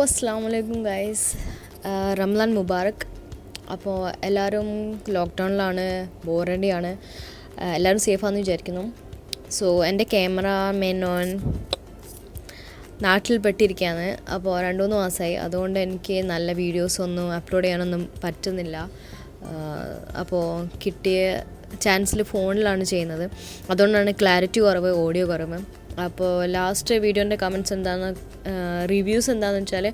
അസ്സാം വലൈക്കും ഗൈസ്. റംലാൻ മുബാറക്. അപ്പോൾ എല്ലാവരും ലോക്ക്ഡൗണിലാണ്, ബോറടിയാണ്. എല്ലാവരും സേഫാണെന്ന് വിചാരിക്കുന്നു. സോ എൻ്റെ ക്യാമറ മെനോൻ നാട്ടിൽ പെട്ടിരിക്കുകയാണ്. അപ്പോൾ 2-3 മാസമായി. അതുകൊണ്ട് എനിക്ക് നല്ല വീഡിയോസൊന്നും അപ്ലോഡ് ചെയ്യാനൊന്നും പറ്റുന്നില്ല. അപ്പോൾ കിട്ടിയ ചാൻസിൽ ഫോണിലാണ് ചെയ്യുന്നത്. അതുകൊണ്ടാണ് ക്ലാരിറ്റി കുറവ്, ഓഡിയോ കുറവ്. അപ്പോൾ ലാസ്റ്റ് വീഡിയോൻ്റെ കമൻറ്റ്സ് റിവ്യൂസ് എന്താണെന്ന് വെച്ചാൽ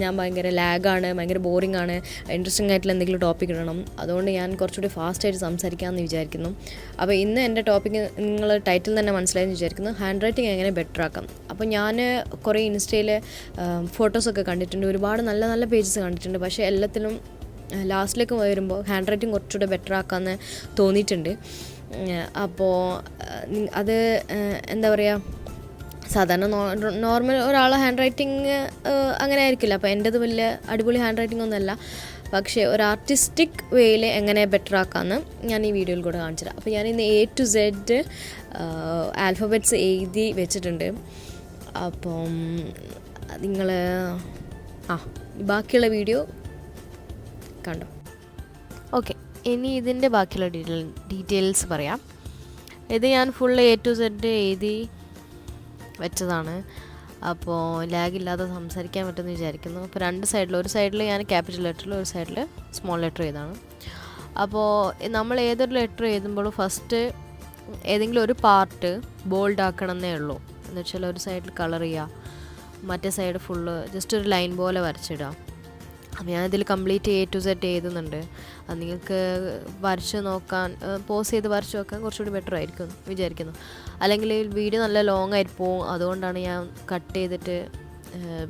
ഞാൻ ഭയങ്കര ലാഗാണ്, ഭയങ്കര ബോറിംഗ് ആണ്, ഇൻട്രസ്റ്റിംഗ് ആയിട്ടുള്ള എന്തെങ്കിലും ടോപ്പിക് ഇടണം. അതുകൊണ്ട് ഞാൻ കുറച്ചുകൂടി ഫാസ്റ്റായിട്ട് സംസാരിക്കാമെന്ന് വിചാരിക്കുന്നു. അപ്പോൾ ഇന്ന് എൻ്റെ ടോപ്പിക്ക് നിങ്ങൾ ടൈറ്റിൽ തന്നെ മനസ്സിലായെന്ന് വിചാരിക്കുന്നു. ഹാൻഡ് റൈറ്റിംഗ് എങ്ങനെ ബെറ്റർ ആക്കാം. അപ്പോൾ ഞാൻ കുറേ ഇൻസ്റ്റയിൽ ഫോട്ടോസൊക്കെ കണ്ടിട്ടുണ്ട്, ഒരുപാട് നല്ല നല്ല പേജസ് കണ്ടിട്ടുണ്ട്. പക്ഷേ എല്ലാത്തിലും ലാസ്റ്റിലേക്ക് വരുമ്പോൾ ഹാൻഡ് റൈറ്റിംഗ് കുറച്ചുകൂടെ ബെറ്റർ ആക്കാമെന്ന് തോന്നിയിട്ടുണ്ട്. അപ്പോൾ അത് എന്താ പറയുക, സാധാരണ നോർമൽ ഒരാളെ ഹാൻഡ് റൈറ്റിംഗ് അങ്ങനെ ആയിരിക്കില്ല. അപ്പോൾ എൻ്റേത് വലിയ അടിപൊളി ഹാൻഡ് റൈറ്റിംഗ് ഒന്നുമല്ല. പക്ഷേ ഒരു ആർട്ടിസ്റ്റിക് വേയിൽ എങ്ങനെ ബെറ്റർ ആക്കാമെന്ന് ഞാൻ ഈ വീഡിയോയിൽ കൂടെ കാണിച്ചു തരാം. അപ്പോൾ ഞാനിന്ന് A to Z ആൽഫബറ്റ്സ് എഴുതി വെച്ചിട്ടുണ്ട്. അപ്പം നിങ്ങൾ ബാക്കിയുള്ള വീഡിയോ കണ്ടോ. ഓക്കെ, ഇനി ഇതിൻ്റെ ബാക്കിയുള്ള ഡീറ്റെയിൽസ് പറയാം. ഇത് ഞാൻ ഫുൾ A to Z എഴുതി വെച്ചതാണ്. അപ്പോൾ ലാഗില്ലാതെ സംസാരിക്കാൻ പറ്റുമെന്ന് വിചാരിക്കുന്നു. അപ്പോൾ രണ്ട് സൈഡിൽ, ഒരു സൈഡിൽ ഞാൻ ക്യാപിറ്റൽ ലെറ്ററിൽ, ഒരു സൈഡിൽ സ്മോൾ ലെറ്റർ ചെയ്താണ്. അപ്പോൾ നമ്മൾ ഏതൊരു ലെറ്റർ എഴുതുമ്പോഴും ഫസ്റ്റ് ഏതെങ്കിലും ഒരു പാർട്ട് ബോൾഡ് ആക്കണം എന്നേ ഉള്ളൂ. എന്ന് വെച്ചാൽ ഒരു സൈഡിൽ കളർ ചെയ്യുക, മറ്റേ സൈഡ് ഫുള്ള് ജസ്റ്റ് ഒരു ലൈൻ പോലെ വരച്ചിടുക. അപ്പോൾ ഞാനിതിൽ കംപ്ലീറ്റ് A to Z എഴുതുന്നുണ്ട്. അത് നിങ്ങൾക്ക് വരച്ച് നോക്കാൻ, പോസ് ചെയ്ത് വരച്ച് നോക്കാൻ കുറച്ചുകൂടി ബെറ്റർ ആയിരിക്കും വിചാരിക്കുന്നു. അല്ലെങ്കിൽ വീഡിയോ നല്ല ലോങ് ആയിട്ട് പോകും. അതുകൊണ്ടാണ് ഞാൻ കട്ട് ചെയ്തിട്ട്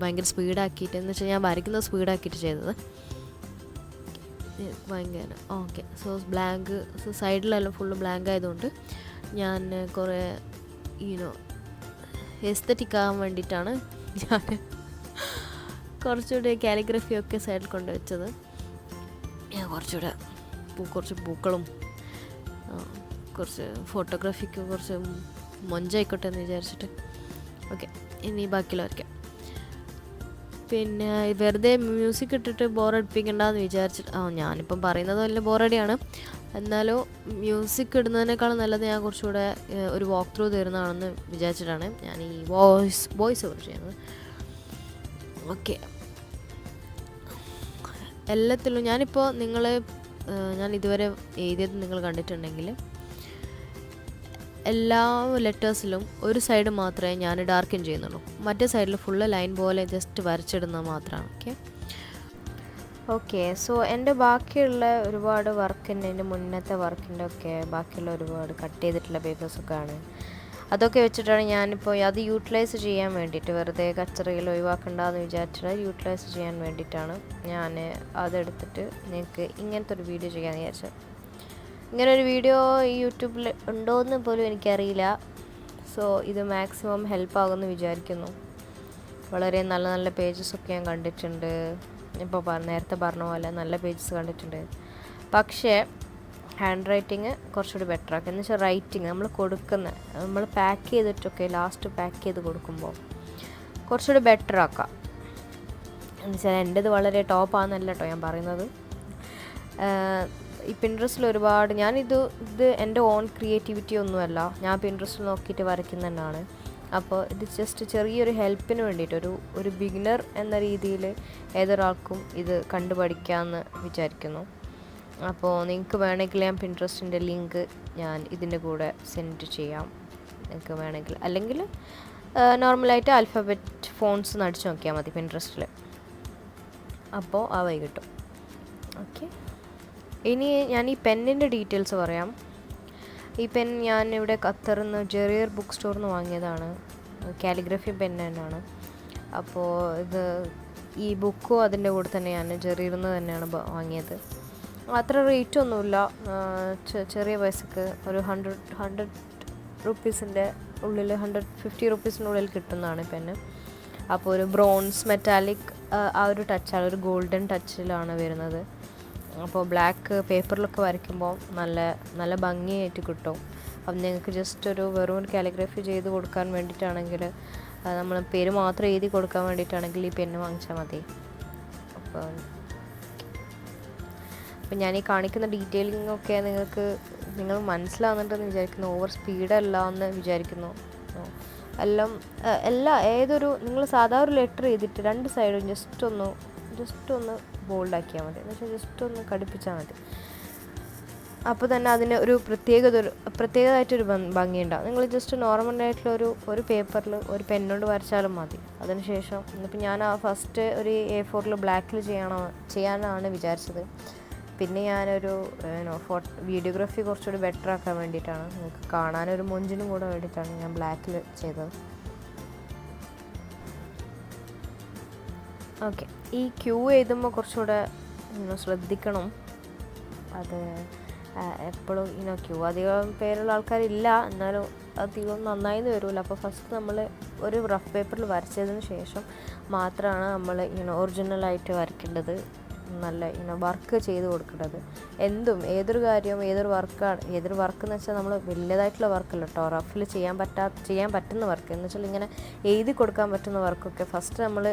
ഭയങ്കര സ്പീഡാക്കിയിട്ട്, എന്ന് വെച്ചാൽ ഞാൻ വരയ്ക്കുന്നത് സ്പീഡാക്കിയിട്ട് ചെയ്തത്. ഭയങ്കര ഓക്കെ. സോ സൈഡിലെല്ലാം ഫുള്ള് ബ്ലാങ്ക് ആയതുകൊണ്ട് ഞാൻ കുറേ എസ്തറ്റിക് ആകാൻ വേണ്ടിയിട്ടാണ് ഞാൻ കുറച്ചുകൂടെ കാലിഗ്രഫിയൊക്കെ സൈഡിൽ കൊണ്ടുവച്ചത്. ഞാൻ കുറച്ച് പൂക്കളും കുറച്ച് ഫോട്ടോഗ്രാഫിക്ക് കുറച്ച് മൊഞ്ചായിക്കോട്ടെ എന്ന് വിചാരിച്ചിട്ട്. ഓക്കെ, ഇനി ബാക്കിയുള്ള വരയ്ക്കാം. പിന്നെ വെറുതെ മ്യൂസിക് ഇട്ടിട്ട് ബോറടിപ്പിക്കണ്ടെന്ന് വിചാരിച്ചിട്ട്, ഞാനിപ്പം പറയുന്നത് വലിയ ബോറടിയാണ്. എന്നാലും മ്യൂസിക് ഇടുന്നതിനേക്കാളും നല്ലത് ഞാൻ കുറച്ചുകൂടെ ഒരു വാക്ക് ത്രൂ തരുന്നതാണെന്ന് വിചാരിച്ചിട്ടാണ് ഞാൻ ഈ വോയിസ് ഓവർ ചെയ്യുന്നത്. ഓക്കെ, എല്ലാത്തിലും ഞാനിപ്പോൾ ഞാൻ ഇതുവരെ എഴുതിയത് നിങ്ങൾ കണ്ടിട്ടുണ്ടെങ്കിൽ എല്ലാ ലെറ്റേഴ്സിലും ഒരു സൈഡ് മാത്രമേ ഞാൻ ഡാർക്കൻ ചെയ്യുന്നുള്ളൂ. മറ്റേ സൈഡിൽ ഫുള്ള് ലൈൻ പോലെ ജസ്റ്റ് വരച്ചിടുന്നത് മാത്രമാണ്. ഓക്കെ. സോ എൻ്റെ ബാക്കിയുള്ള ഒരുപാട് വർക്കിൻ്റെ, എൻ്റെ മുന്നത്തെ വർക്കിൻ്റെ ഒക്കെ ബാക്കിയുള്ള ഒരുപാട് കട്ട് ചെയ്തിട്ടുള്ള പേപ്പേഴ്സൊക്കെയാണ്. അതൊക്കെ വെച്ചിട്ടാണ് ഞാനിപ്പോൾ അത് യൂട്ടിലൈസ് ചെയ്യാൻ വേണ്ടിയിട്ട്, വെറുതെ കച്ചറയിൽ ഒഴിവാക്കണ്ടെന്ന് വിചാരിച്ചിട്ട് യൂട്ടിലൈസ് ചെയ്യാൻ വേണ്ടിയിട്ടാണ് ഞാൻ അതെടുത്തിട്ട് നിങ്ങൾക്ക് ഇങ്ങനത്തെ ഒരു വീഡിയോ ചെയ്യാൻ വിചാരിച്ചത്. ഇങ്ങനൊരു വീഡിയോ ഈ യൂട്യൂബിൽ ഉണ്ടോയെന്ന് പോലും എനിക്കറിയില്ല. സോ ഇത് മാക്സിമം ഹെൽപ്പാകുമെന്ന് വിചാരിക്കുന്നു. വളരെ നല്ല നല്ല പേജസൊക്കെ ഞാൻ കണ്ടിട്ടുണ്ട്. ഇപ്പോൾ നേരത്തെ പറഞ്ഞ പോലെ നല്ല പേജസ് കണ്ടിട്ടുണ്ട്. പക്ഷേ ഹാൻഡ് റൈറ്റിങ് കുറച്ചുകൂടി ബെറ്റർ ആക്കുക. എന്ന് വെച്ചാൽ റൈറ്റിങ് നമ്മൾ പാക്ക് ചെയ്തിട്ടൊക്കെ ലാസ്റ്റ് പാക്ക് ചെയ്ത് കൊടുക്കുമ്പോൾ കുറച്ചുകൂടി ബെറ്റർ ആക്കാം. എന്ന് വെച്ചാൽ എൻ്റേത് വളരെ ടോപ്പാണെന്നല്ല കേട്ടോ ഞാൻ പറയുന്നത്. ഈ പിൻട്രസ്റ്റിൽ ഒരുപാട് ഇത് എൻ്റെ ഓൺ ക്രിയേറ്റിവിറ്റി ഒന്നുമല്ല. ഞാൻ പിൻട്രസ്റ്റിൽ നോക്കിയിട്ട് വരയ്ക്കുന്ന തന്നെയാണ്. അപ്പോൾ ഇത് ജസ്റ്റ് ചെറിയൊരു ഹെൽപ്പിന് വേണ്ടിയിട്ട്, ഒരു ബിഗിനർ എന്ന രീതിയിൽ ഏതൊരാൾക്കും ഇത് കണ്ടുപഠിക്കാമെന്ന് വിചാരിക്കുന്നു. അപ്പോൾ നിങ്ങൾക്ക് വേണമെങ്കിൽ ഞാൻ പിൻട്രസ്റ്റിൻ്റെ ലിങ്ക് ഞാൻ ഇതിൻ്റെ കൂടെ സെൻഡ് ചെയ്യാം, നിങ്ങൾക്ക് വേണമെങ്കിൽ. അല്ലെങ്കിൽ നോർമലായിട്ട് ആൽഫബറ്റ് ഫോൺസ് അടിച്ച് നോക്കിയാൽ മതി പിൻട്രസ്റ്റിൽ. അപ്പോൾ ആ വഴി കിട്ടും. ഓക്കെ, ഇനി ഞാൻ ഈ പെന്നിൻ്റെ ഡീറ്റെയിൽസ് പറയാം. ഈ പെൻ ഞാൻ ഇവിടെ ഖത്തറിൽ നിന്ന് ജെറിയർ ബുക്ക് സ്റ്റോറിൽ നിന്ന് വാങ്ങിയതാണ്. കാലിഗ്രഫി പെൻ തന്നെയാണ്. അപ്പോൾ ഈ ബുക്കും അതിൻ്റെ കൂടെ തന്നെ ഞാൻ ജെറിയറിൽ നിന്ന് തന്നെയാണ് വാങ്ങിയത്. അത്ര റേറ്റ് ഒന്നുമില്ല, ചെറിയ പൈസക്ക് ഒരു 100 റുപ്പീസിൻ്റെ ഉള്ളിൽ, 150 റുപ്പീസിനുള്ളിൽ കിട്ടുന്നതാണ് പെന്ന്. അപ്പോൾ ഒരു ബ്രോൺസ് മെറ്റാലിക് ആ ഒരു ടച്ചാണ്, ഒരു ഗോൾഡൻ ടച്ചിലാണ് വരുന്നത്. അപ്പോൾ ബ്ലാക്ക് പേപ്പറിലൊക്കെ വരയ്ക്കുമ്പോൾ നല്ല ഭംഗിയായിട്ട് കിട്ടും. അപ്പം നിങ്ങൾക്ക് ജസ്റ്റ് വെറും കാലിഗ്രഫി ചെയ്ത് കൊടുക്കാൻ വേണ്ടിയിട്ടാണെങ്കിൽ നമ്മൾ പേര് മാത്രം എഴുതി കൊടുക്കാൻ വേണ്ടിയിട്ടാണെങ്കിൽ ഈ പെന്ന് വാങ്ങിച്ചാൽ മതി. അപ്പം ഞാൻ ഈ കാണിക്കുന്ന ഡീറ്റെയിലിംഗ് ഒക്കെ നിങ്ങൾ മനസ്സിലാവുന്നുണ്ടെന്ന് വിചാരിക്കുന്നു. ഓവർ സ്പീഡല്ല എന്ന് വിചാരിക്കുന്നു. ഏതൊരു നിങ്ങൾ സാധാരണ ഒരു ലെറ്റർ ചെയ്തിട്ട് 2 സൈഡും ജസ്റ്റ് ഒന്ന് ബോൾഡാക്കിയാൽ മതി. എന്ന് വെച്ചാൽ ജസ്റ്റ് ഒന്ന് കടുപ്പിച്ചാൽ മതി. അപ്പോൾ തന്നെ അതിന് ഒരു പ്രത്യേകമായിട്ടൊരു ഭംഗിയുണ്ടാവും. നിങ്ങൾ ജസ്റ്റ് നോർമലായിട്ടുള്ള ഒരു പേപ്പറിൽ ഒരു പെന്നുകൊണ്ട് വരച്ചാലും മതി. അതിനുശേഷം ഇന്നിപ്പോൾ ഞാൻ ഫസ്റ്റ് ഒരു A4 ബ്ലാക്കിൽ ചെയ്യാനാണ് വിചാരിച്ചത്. പിന്നെ ഞാനൊരു വീഡിയോഗ്രാഫി കുറച്ചുകൂടി ബെറ്റർ ആക്കാൻ വേണ്ടിയിട്ടാണ്, നിങ്ങൾക്ക് കാണാനൊരു മൊഞ്ചിനും കൂടെ വേണ്ടിയിട്ടാണ് ഞാൻ ബ്ലാക്കിൽ ചെയ്തത്. ഓക്കെ, ഈ ക്യൂ എഴുതുമ്പോൾ കുറച്ചുകൂടെ ശ്രദ്ധിക്കണം. അത് എപ്പോഴും ക്യൂ അധികം പേരുള്ള ആൾക്കാരില്ല, എന്നാലും അധികം നന്നായി വരില്ല. അപ്പോൾ ഫസ്റ്റ് നമ്മൾ ഒരു റഫ് പേപ്പറിൽ വരച്ചതിന് ശേഷം മാത്രമാണ് നമ്മൾ ഒറിജിനലായിട്ട് വരയ്ക്കേണ്ടത്. നല്ല വർക്ക് ചെയ്ത് കൊടുക്കേണ്ടത്. ഏതൊരു കാര്യവും ഏതൊരു വർക്ക് എന്ന് വെച്ചാൽ നമ്മൾ വലിയതായിട്ടുള്ള വർക്കല്ല കേട്ടോ, റഫിൽ ചെയ്യാൻ പറ്റുന്ന വർക്ക് എന്ന് വെച്ചാൽ ഇങ്ങനെ എഴുതി കൊടുക്കാൻ പറ്റുന്ന വർക്കൊക്കെ ഫസ്റ്റ് നമ്മൾ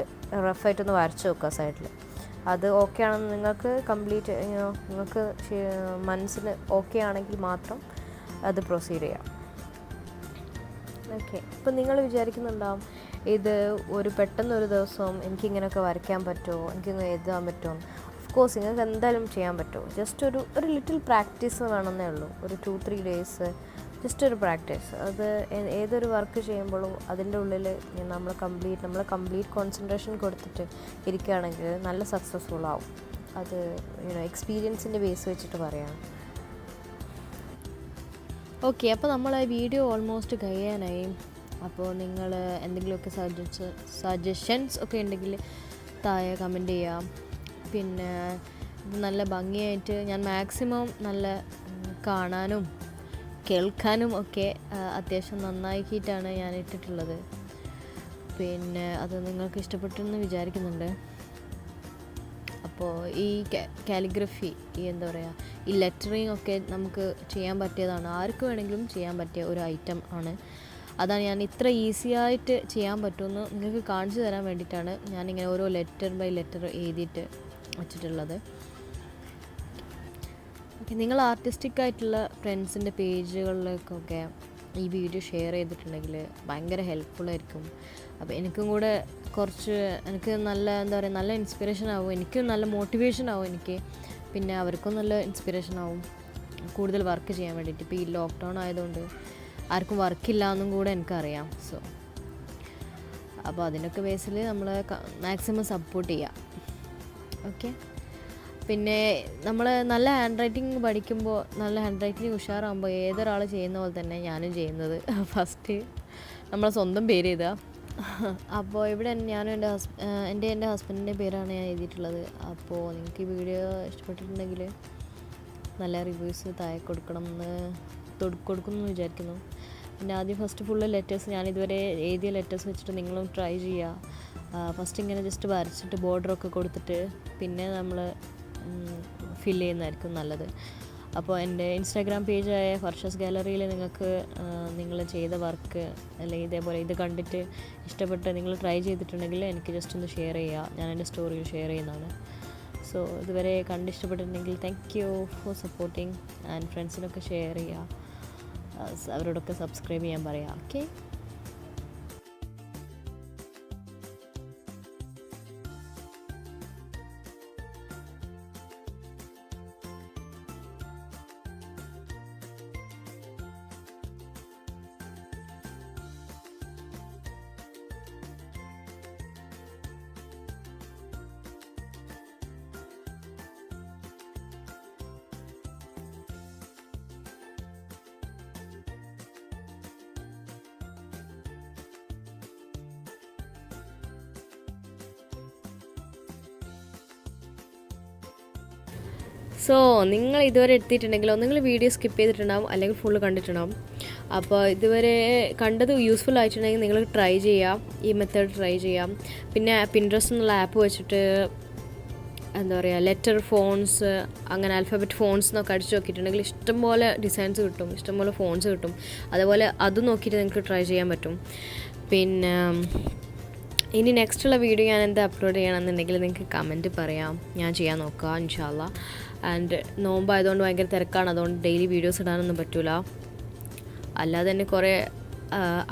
റഫായിട്ടൊന്ന് വരച്ച് നോക്കുക സൈഡിൽ. അത് ഓക്കെ ആണെന്ന് നിങ്ങൾക്ക് മനസ്സിന് ഓക്കെ ആണെങ്കിൽ മാത്രം അത് പ്രൊസീഡ് ചെയ്യാം. ഓക്കെ, ഇപ്പം നിങ്ങൾ വിചാരിക്കുന്നുണ്ടാവും ഇത് പെട്ടെന്നൊരു ദിവസം എനിക്കിങ്ങനെയൊക്കെ വരയ്ക്കാൻ പറ്റുമോ, എനിക്കിങ്ങനെ എഴുതാൻ പറ്റുമോ? ഓഫ് കോഴ്സ് നിങ്ങൾക്ക് എന്തായാലും ചെയ്യാൻ പറ്റുമോ. ജസ്റ്റ് ഒരു ലിറ്റിൽ പ്രാക്ടീസ് വേണമെന്നേ ഉള്ളൂ. ഒരു 2-3 ഡേയ്സ് ജസ്റ്റ് ഒരു പ്രാക്ടീസ്. അത് ഏതൊരു വർക്ക് ചെയ്യുമ്പോഴും അതിൻ്റെ ഉള്ളിൽ നമ്മൾ കംപ്ലീറ്റ് കോൺസെൻട്രേഷൻ കൊടുത്തിട്ട് ഇരിക്കുകയാണെങ്കിൽ നല്ല സക്സസ്ഫുൾ ആവും. അത് എക്സ്പീരിയൻസിൻ്റെ ബേസ് വെച്ചിട്ട് പറയാണ്. ഓക്കെ, അപ്പോൾ നമ്മൾ വീഡിയോ ഓൾമോസ്റ്റ് കഴിയാനായി. അപ്പോൾ നിങ്ങൾ എന്തെങ്കിലുമൊക്കെ സജഷൻസ് ഒക്കെ ഉണ്ടെങ്കിൽ താഴെ കമൻറ്റ് ചെയ്യാം. പിന്നെ ഇത് നല്ല ഭംഗിയായിട്ട് ഞാൻ മാക്സിമം നല്ല കാണാനും കേൾക്കാനും ഒക്കെ അത്യാവശ്യം നന്നാക്കിയിട്ടാണ് ഞാൻ ഇട്ടിട്ടുള്ളത്. പിന്നെ അത് നിങ്ങൾക്ക് ഇഷ്ടപ്പെട്ടെന്ന് വിചാരിക്കുന്നുണ്ട്. അപ്പോൾ ഈ കാലിഗ്രഫി എന്താ പറയുക, ഈ ലെറ്ററിങ് ഒക്കെ നമുക്ക് ചെയ്യാൻ പറ്റിയതാണ്. ആർക്ക് വേണമെങ്കിലും ചെയ്യാൻ പറ്റിയ ഒരു ഐറ്റം ആണ്. അതാണ് ഞാൻ ഇത്ര ഈസി ആയിട്ട് ചെയ്യാൻ പറ്റുമെന്ന് നിങ്ങൾക്ക് കാണിച്ചു തരാൻ വേണ്ടിയിട്ടാണ് ഞാനിങ്ങനെ ഓരോ ലെറ്റർ ബൈ ലെറ്റർ എഴുതിയിട്ട് വച്ചിട്ടുള്ളത്. ഓക്കെ, നിങ്ങൾ ആർട്ടിസ്റ്റിക് ആയിട്ടുള്ള ഫ്രണ്ട്സിൻ്റെ പേജുകളിലേക്കൊക്കെ ഈ വീഡിയോ ഷെയർ ചെയ്തിട്ടുണ്ടെങ്കിൽ ഭയങ്കര ഹെൽപ്ഫുള്ളായിരിക്കും. അപ്പോൾ എനിക്ക് നല്ല ഇൻസ്പിറേഷൻ ആവും, എനിക്കും നല്ല മോട്ടിവേഷൻ ആവും എനിക്ക്. പിന്നെ അവർക്കും നല്ല ഇൻസ്പിറേഷൻ ആവും കൂടുതൽ വർക്ക് ചെയ്യാൻ വേണ്ടിയിട്ട്. ഇപ്പോൾ ഈ ലോക്ക്ഡൗൺ ആയതുകൊണ്ട് ആർക്കും വർക്കില്ല എന്നും കൂടെ എനിക്കറിയാം. അപ്പോൾ അതിനൊക്കെ ബേസിൽ നമ്മൾ മാക്സിമം സപ്പോർട്ട് ചെയ്യുക. ഓക്കെ, പിന്നെ നമ്മൾ നല്ല ഹാൻഡ് റൈറ്റിംഗ് പഠിക്കുമ്പോൾ, നല്ല ഹാൻഡ് റൈറ്റിംഗ് ഉഷാറാകുമ്പോൾ ഏതൊരാൾ ചെയ്യുന്ന പോലെ തന്നെ ഞാനും ചെയ്യുന്നത്. ഫസ്റ്റ് നമ്മളെ സ്വന്തം പേര് എഴുതുക. അപ്പോൾ ഇവിടെ ഞാനും എൻ്റെ ഹസ്ബൻഡിൻ്റെ പേരാണ് ഞാൻ എഴുതിയിട്ടുള്ളത്. അപ്പോൾ നിങ്ങൾക്ക് ഈ വീഡിയോ ഇഷ്ടപ്പെട്ടിട്ടുണ്ടെങ്കിൽ നല്ല റിവ്യൂസ് താഴെ കൊടുക്കുമെന്ന് വിചാരിക്കുന്നു. പിന്നെ ആദ്യം ഫസ്റ്റ് ഫുള്ള് ലെറ്റേഴ്സ് ഞാൻ ഇതുവരെ എഴുതിയ ലെറ്റേഴ്സ് വെച്ചിട്ട് നിങ്ങളും ട്രൈ ചെയ്യുക. ഫസ്റ്റ് ഇങ്ങനെ ജസ്റ്റ് വരച്ചിട്ട് ബോർഡറൊക്കെ കൊടുത്തിട്ട് പിന്നെ നമ്മൾ ഫില്ല് ചെയ്യുന്നതായിരിക്കും നല്ലത്. അപ്പോൾ എൻ്റെ ഇൻസ്റ്റാഗ്രാം പേജായ ഫർഷസ് ഗാലറിയിൽ നിങ്ങൾക്ക് നിങ്ങൾ ചെയ്ത വർക്ക് അല്ലെങ്കിൽ ഇതേപോലെ ഇത് കണ്ടിട്ട് ഇഷ്ടപ്പെട്ട് നിങ്ങൾ ട്രൈ ചെയ്തിട്ടുണ്ടെങ്കിൽ എനിക്ക് ജസ്റ്റ് ഒന്ന് ഷെയർ ചെയ്യുക. ഞാൻ എൻ്റെ സ്റ്റോറിയിൽ ഷെയർ ചെയ്യുന്നതാണ്. സോ ഇതുവരെ കണ്ടിഷ്ടപ്പെട്ടിട്ടുണ്ടെങ്കിൽ thank you for supporting. And ഫ്രണ്ട്സിനൊക്കെ ഷെയർ ചെയ്യുക, അവരോടൊക്കെ സബ്സ്ക്രൈബ് ചെയ്യാൻ പറയാം. ഓക്കെ, സോ നിങ്ങൾ ഇതുവരെ എത്തിയിട്ടുണ്ടെങ്കിലോ നിങ്ങൾ വീഡിയോ സ്കിപ്പ് ചെയ്തിട്ടുണ്ടാവും അല്ലെങ്കിൽ ഫുള്ള് കണ്ടിട്ടുണ്ടാവും. അപ്പോൾ ഇതുവരെ കണ്ടത് യൂസ്ഫുൾ ആയിട്ടുണ്ടെങ്കിൽ നിങ്ങൾ ട്രൈ ചെയ്യാം, ഈ മെത്തേഡ് ട്രൈ ചെയ്യാം. പിന്നെ പിൻട്രസ്റ്റ് എന്നുള്ള ആപ്പ് വെച്ചിട്ട് എന്താ പറയുക, ലെറ്റർ ഫോൺസ്, അങ്ങനെ ആൽഫബറ്റ് ഫോൺസ് എന്നൊക്കെ അടിച്ച് നോക്കിയിട്ടുണ്ടെങ്കിൽ ഇഷ്ടംപോലെ ഡിസൈൻസ് കിട്ടും, ഇഷ്ടംപോലെ ഫോൺസ് കിട്ടും. അതേപോലെ അത് നോക്കിയിട്ട് നിങ്ങൾക്ക് ട്രൈ ചെയ്യാൻ പറ്റും. പിന്നെ ഇനി നെക്സ്റ്റുള്ള വീഡിയോ ഞാൻ എന്താ അപ്ലോഡ് ചെയ്യണമെന്നുണ്ടെങ്കിൽ നിങ്ങൾക്ക് കമൻറ്റ് പറയാം, ഞാൻ ചെയ്യാൻ നോക്കാം ഇൻഷാ അല്ലാ. ആൻഡ് നോമ്പായതുകൊണ്ട് ഭയങ്കര തിരക്കാണ്, അതുകൊണ്ട് ഡെയിലി വീഡിയോസ് ഇടാനൊന്നും പറ്റില്ല. അല്ലാതെ തന്നെ കുറേ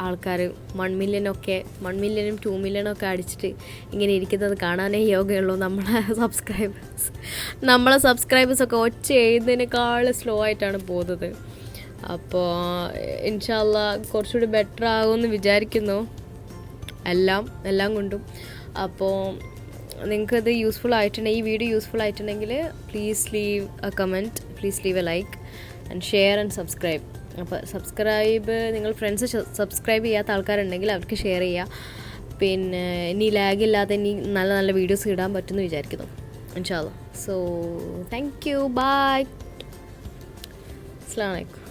ആൾക്കാർ 1 മില്യനും 2 മില്യനൊക്കെ അടിച്ചിട്ട് ഇങ്ങനെ ഇരിക്കുന്നത് കാണാനേ യോഗയുള്ളൂ. നമ്മളെ സബ്സ്ക്രൈബേഴ്സൊക്കെ ഒച്ച എഴുതുന്നതിനേക്കാൾ സ്ലോ ആയിട്ടാണ് പോകുന്നത്. അപ്പോൾ ഇൻഷാ അല്ലാ കുറച്ചുകൂടി ബെറ്റർ ആകുമെന്ന് വിചാരിക്കുന്നു എല്ലാം കൊണ്ടും. അപ്പോൾ നിങ്ങൾക്കത് യൂസ്ഫുൾ ആയിട്ടുണ്ടെങ്കിൽ, ഈ വീഡിയോ യൂസ്ഫുൾ ആയിട്ടുണ്ടെങ്കിൽ please leave A comment, please leave A like and share and subscribe. അപ്പോൾ നിങ്ങൾ ഫ്രണ്ട്സ് സബ്സ്ക്രൈബ് ചെയ്യാത്ത ആൾക്കാരുണ്ടെങ്കിൽ അവർക്ക് ഷെയർ ചെയ്യുക. പിന്നെ ഇനി ലാഗില്ലാതെ ഇനി നല്ല നല്ല വീഡിയോസ് ഇടാൻ പറ്റുമെന്ന് വിചാരിക്കുന്നു ഇൻഷാ അല്ലാ. സോ താങ്ക് യു, ബൈ, അസ്സലാമു അലൈക്കും.